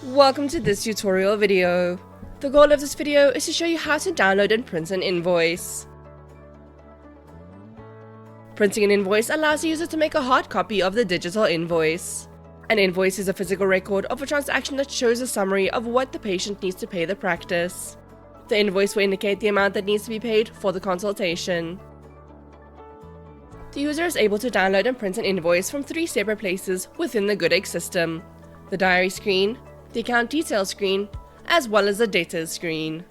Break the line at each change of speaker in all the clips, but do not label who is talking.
Welcome to this tutorial video. The goal of this video is to show you how to download and print an invoice. Printing an invoice allows the user to make a hard copy of the digital invoice. An invoice is a physical record of a transaction that shows a summary of what the patient needs to pay the practice. The invoice will indicate the amount that needs to be paid for the consultation. The user is able to download and print an invoice from 3 separate places within the GoodX system: the diary screen, the account details screen, as well as the debtors screen.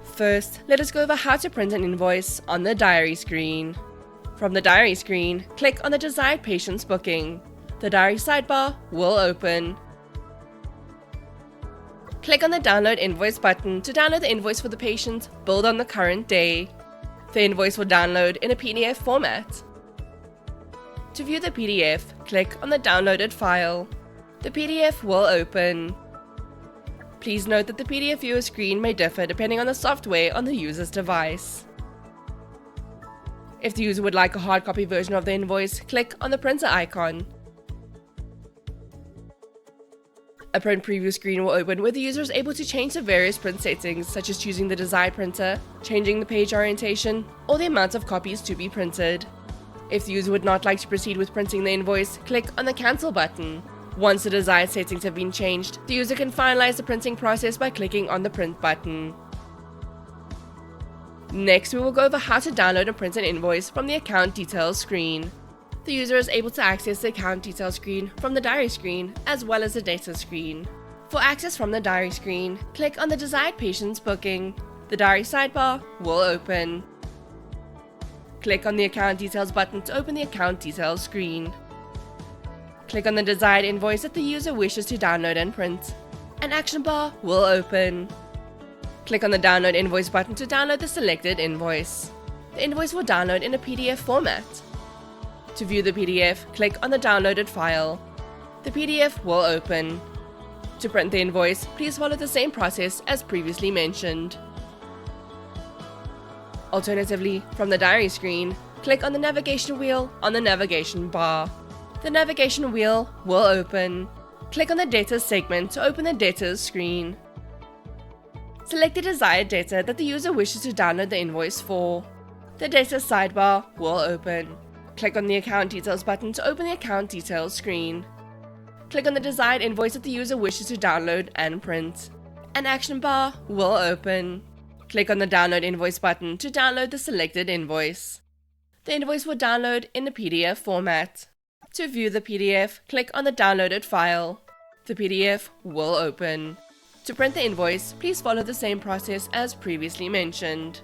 First, let us go over how to print an invoice on the diary screen. From the diary screen, click on the desired patient's booking. The diary sidebar will open. Click on the download invoice button to download the invoice for the patient billed on the current day. The invoice will download in a PDF format. To view the PDF, click on the downloaded file. The PDF will open. Please note that the PDF viewer screen may differ depending on the software on the user's device. If the user would like a hard copy version of the invoice, click on the printer icon. A print preview screen will open where the user is able to change the various print settings, such as choosing the desired printer, changing the page orientation, or the amount of copies to be printed. If the user would not like to proceed with printing the invoice, click on the cancel button. Once the desired settings have been changed, the user can finalize the printing process by clicking on the print button. Next, we will go over how to download and print an invoice from the account details screen. The user is able to access the account details screen from the diary screen as well as the data screen. For access from the diary screen, click on the desired patient's booking. The diary sidebar will open. Click on the account details button to open the account details screen. Click on the desired invoice that the user wishes to download and print. An action bar will open. Click on the download invoice button to download the selected invoice. The invoice will download in a PDF format. To view the PDF, click on the downloaded file. The PDF will open. To print the invoice, please follow the same process as previously mentioned. Alternatively, from the diary screen, click on the navigation wheel on the navigation bar. The navigation wheel will open. Click on the debtors segment to open the debtors screen. Select the desired data that the user wishes to download the invoice for. The debtors sidebar will open. Click on the account details button to open the account details screen. Click on the desired invoice that the user wishes to download and print. An action bar will open. Click on the download invoice button to download the selected invoice. The invoice will download in a PDF format. To view the PDF, click on the downloaded file. The PDF will open. To print the invoice, please follow the same process as previously mentioned.